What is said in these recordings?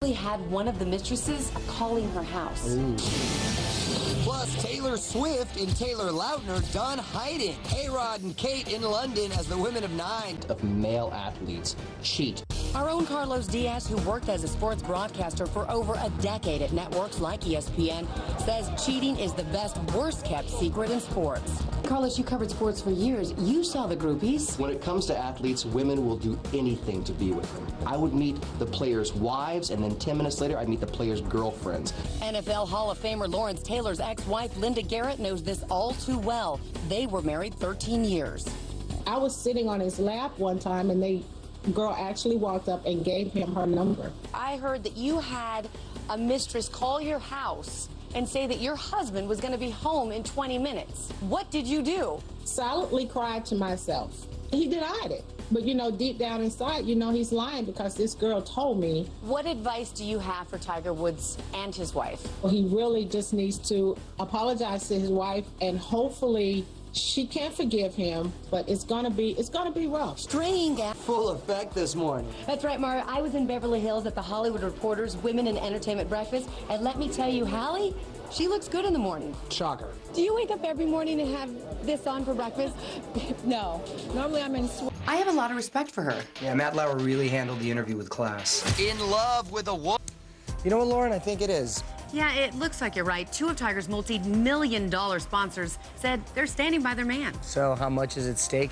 Had one of the mistresses calling her house. Ooh. Plus, Taylor Swift and Taylor Lautner done hiding. A-Rod and Kate in London as the women of 9 of male athletes cheat. Our own Carlos Diaz, who worked as a sports broadcaster for over a decade at networks like ESPN, says cheating is the best, worst-kept secret in sports. Carlos, you covered sports for years. You saw the groupies. When it comes to athletes, women will do anything to be with them. I would meet the players' wives, and then 10 minutes later, I'd meet the players' girlfriends. NFL Hall of Famer Lawrence Taylor's ex-wife, Linda Garrett, knows this all too well. They were married 13 years. I was sitting on his lap one time, and the girl actually walked up and gave him her number. I heard that you had a mistress call your house and say that your husband was going to be home in 20 minutes. What did you do? Silently cried to myself. He denied it. But, you know, deep down inside, you know he's lying because this girl told me. What advice do you have for Tiger Woods and his wife? Well, he really just needs to apologize to his wife, and hopefully she can forgive him, but it's gonna be rough. Straying out. Full effect this morning. That's right, Mara. I was in Beverly Hills at the Hollywood Reporters Women in Entertainment Breakfast, and let me tell you, Hallie, she looks good in the morning. Shocker. Do you wake up every morning and have this on for breakfast? No. Normally I'm in sweat. I have a lot of respect for her. Yeah, Matt Lauer really handled the interview with class. In love with a woman. You know what, Lauren? I think it is. Yeah, it looks like you're right. 2 of Tiger's multi-million-dollar sponsors said they're standing by their man. So how much is at stake?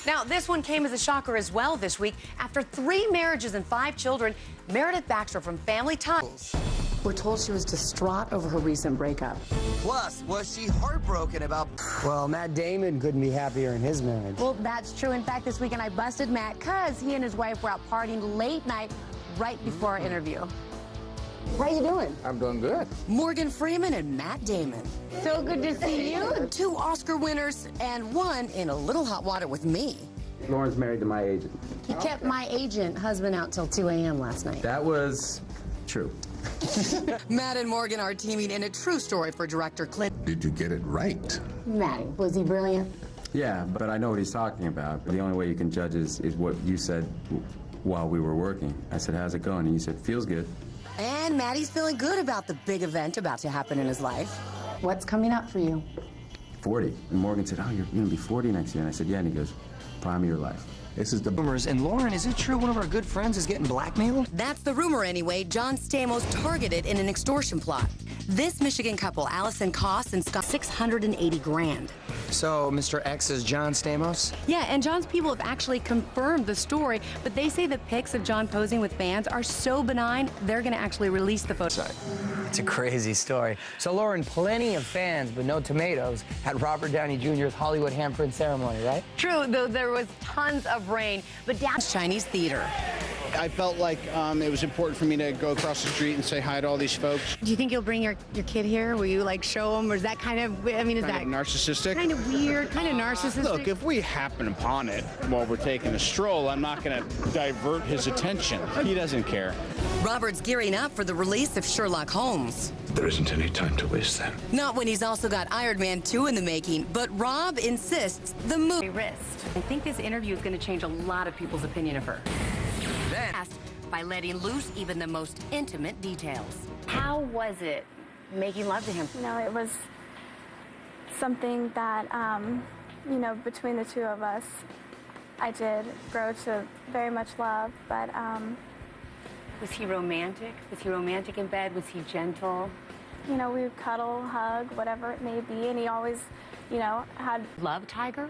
Now, this one came as a shocker as well this week. After 3 marriages and 5 children, Meredith Baxter from Family Ties. We're told she was distraught over her recent breakup. Plus, was she heartbroken about... Well, Matt Damon couldn't be happier in his marriage. Well, that's true. In fact, this weekend I busted Matt because he and his wife were out partying late night right before our interview. How you doing? I'm doing good. Morgan Freeman and Matt Damon. So good to see you. 2 Oscar winners and 1 in a little hot water with me. Lauren's married to my agent. He kept my agent husband out till 2 a.m. last night. That was true. Matt and Morgan are teaming in a true story for director Clint. Did you get it right? Matt, was he brilliant? Yeah, but I know what he's talking about. The only way you can judge is what you said while we were working. I said, how's it going? And you said, feels good. And Maddie's feeling good about the big event about to happen in his life. What's coming up for you? 40. And Morgan said, oh, you're going to be 40 next year. And I said, yeah. And he goes, prime of your life. This is the rumors. And Lauren, is it true one of our good friends is getting blackmailed? That's the rumor anyway. John Stamos targeted in an extortion plot. This Michigan couple, Allison Koss and Scott, $680 grand. So, Mr. X is John Stamos? Yeah, and John's people have actually confirmed the story, but they say the pics of John posing with fans are so benign, they're going to actually release the photo. It's a crazy story. So, Lauren, plenty of fans, but no tomatoes at Robert Downey Jr.'s Hollywood handprint ceremony, right? True, though there was tons of rain, but down Chinese theater. I felt like it was important for me to go across the street and say hi to all these folks. Do you think you'll bring your kid here? Will you, like, show him? Or is that kind of, I mean, is Kind that of narcissistic? kind of weird, kind of narcissistic? Look, if we happen upon it while we're taking a stroll, I'm not going to divert his attention. He doesn't care. Robert's gearing up for the release of Sherlock Holmes. There isn't any time to waste then. Not when he's also got Iron Man 2 in the making, but Rob insists the movie wrist. I think this interview is going to change a lot of people's opinion of her. Then, by letting loose even the most intimate details. How was it making love to him? You know, it was something that, you know, between the 2 of us, I did grow to very much love, but... Was he romantic? Was he romantic in bed? Was he gentle? You know, we would cuddle, hug, whatever it may be, and he always, you know, had... Love Tiger?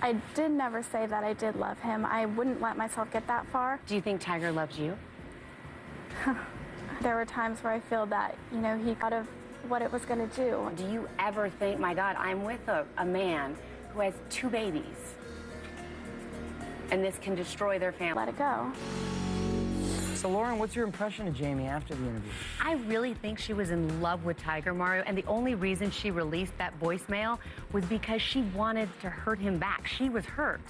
I did never say that I did love him. I wouldn't let myself get that far. Do you think Tiger loves you? There were times where I feel that, you know, he thought of what it was going to do. Do you ever think, my God, I'm with a man who has 2 babies, and this can destroy their family? Let it go. So, Lauren, what's your impression of Jamie after the interview? I really think she was in love with Tiger, Mario, and the only reason she released that voicemail was because she wanted to hurt him back. She was hurt.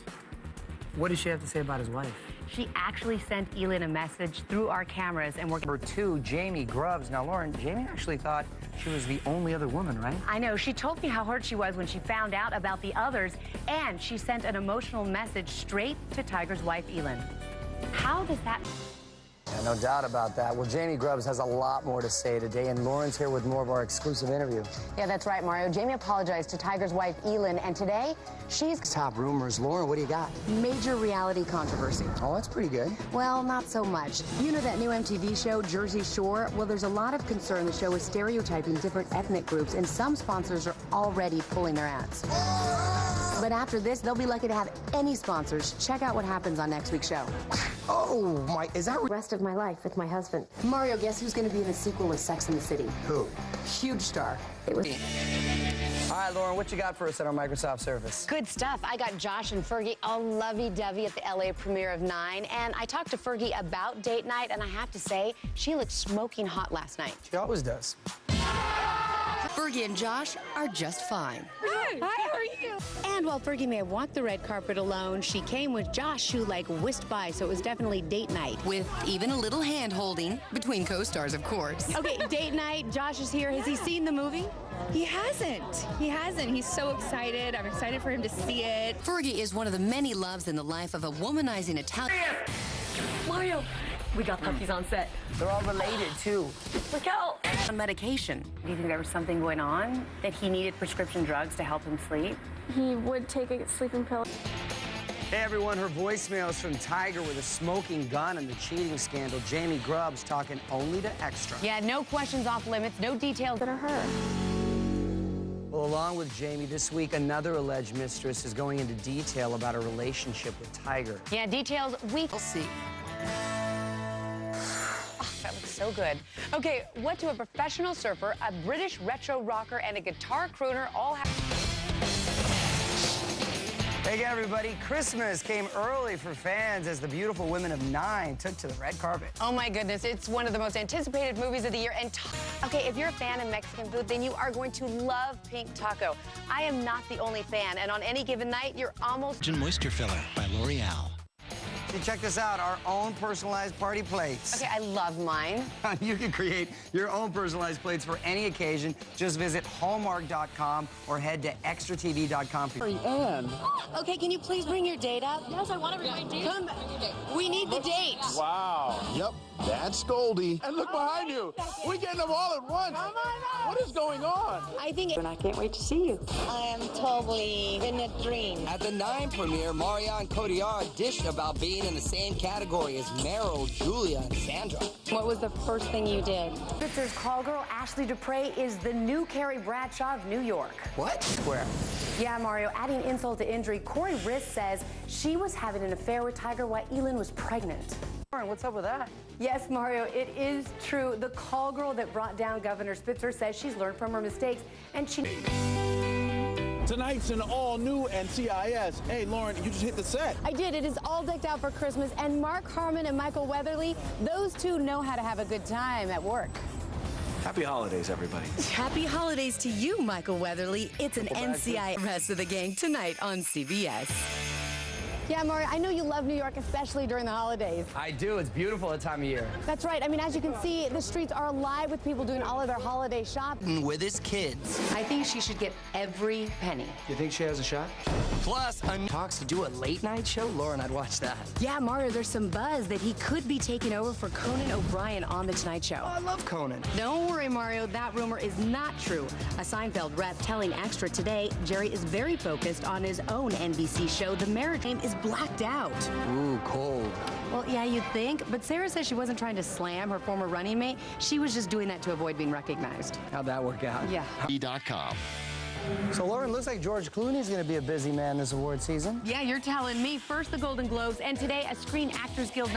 What does she have to say about his wife? She actually sent Elin a message through our cameras, and we're... Number 2, Jamie Grubbs. Now, Lauren, Jamie actually thought she was the only other woman, right? I know. She told me how hurt she was when she found out about the others, and she sent an emotional message straight to Tiger's wife, Elin. How does that... Yeah, no doubt about that. Well, Jamie Grubbs has a lot more to say today, and Lauren's here with more of our exclusive interview. Yeah, that's right, Mario. Jamie apologized to Tiger's wife, Elin, and today she's... Top rumors. Lauren, what do you got? Major reality controversy. Oh, that's pretty good. Well, not so much. You know that new MTV show, Jersey Shore? Well, there's a lot of concern the show is stereotyping different ethnic groups, and some sponsors are already pulling their ads. But after this, they'll be lucky to have any sponsors. Check out what happens on next week's show. Oh, my, is that... Rest of my life with my husband. Mario, guess who's going to be in the sequel of Sex and the City? Who? Huge star. It was... All right, Lauren, what you got for us at our Microsoft Surface? Good stuff. I got Josh and Fergie all lovey-dovey at the LA premiere of 9, and I talked to Fergie about date night, and I have to say, she looked smoking hot last night. She always does. Fergie and Josh are just fine. Hi, how are you? And while Fergie may have walked the red carpet alone, she came with Josh, who whisked by, so it was definitely date night. With even a little hand-holding between co-stars, of course. Okay, date night. Josh is here. Has he seen the movie? He hasn't. He hasn't. He's so excited. I'm excited for him to see it. Fergie is one of the many loves in the life of a womanizing Italian... Mario, we got puppies on set. They're all related, too. Look out. On medication. Do you think there was something going on, that he needed prescription drugs to help him sleep? He would take a sleeping pill. Hey, everyone, her voicemails from Tiger with a smoking gun and the cheating scandal. Jamie Grubbs talking only to Extra. Yeah, no questions off limits, no details that are her. Well, along with Jamie, this week, another alleged mistress is going into detail about her relationship with Tiger. Yeah, details we'll see. Oh, that looks so good. Okay, what do a professional surfer, a British retro rocker, and a guitar crooner all have... Hey again, everybody. Christmas came early for fans as the beautiful women of 9 took to the red carpet. Oh, my goodness. It's one of the most anticipated movies of the year. And, okay, if you're a fan of Mexican food, then you are going to love Pink Taco. I am not the only fan, and on any given night, you're almost... Moisture Filler by L'Oreal. See, check this out, our own personalized party plates. Okay, I love mine. You can create your own personalized plates for any occasion. Just visit Hallmark.com or head to extratv.com. And okay, can you please bring your date up? Yes, I want to bring my date. Come, we need the date. Wow. Yep, that's Goldie. And look behind you. We're getting them all at once. Come on. What is going on? I think... And I can't wait to see you. I am totally in a dream. At the 9 premiere, Marion Cotillard dished about being in the same category as Meryl, Julia, and Sandra. What was the first thing you did? Spitzer's call girl, Ashley Dupre, is the new Carrie Bradshaw of New York. What? Where? Yeah, Mario, adding insult to injury, Corey Riss says she was having an affair with Tiger while Elin was pregnant. What's up with that? Yes, Mario, it is true. The call girl that brought down Governor Spitzer says she's learned from her mistakes, and she... Tonight's an all-new NCIS. Hey, Lauren, you just hit the set. I did. It is all decked out for Christmas, and Mark Harmon and Michael Weatherly, those two know how to have a good time at work. Happy holidays, everybody. Happy holidays to you, Michael Weatherly. It's an NCIS. Rest of the gang tonight on CBS. Yeah, Mario, I know you love New York, especially during the holidays. I do. It's beautiful at time of year. That's right. I mean, as you can see, the streets are alive with people doing all of their holiday shopping. With his kids. I think she should get every penny. You think she has a shot? Plus, Talks to do a late night show? Lauren, I'd watch that. Yeah, Mario, there's some buzz that he could be taking over for Conan O'Brien on The Tonight Show. Oh, I love Conan. Don't worry, Mario, that rumor is not true. A Seinfeld rep telling Extra today Jerry is very focused on his own NBC show. The marriage name is blacked out. Ooh, cold. Well, yeah, you'd think, but Sarah says she wasn't trying to slam her former running mate. She was just doing that to avoid being recognized. How'd that work out? Yeah. E.com. So, Lauren, looks like George Clooney's going to be a busy man this award season. Yeah, you're telling me. First, the Golden Globes, and today, a Screen Actors Guild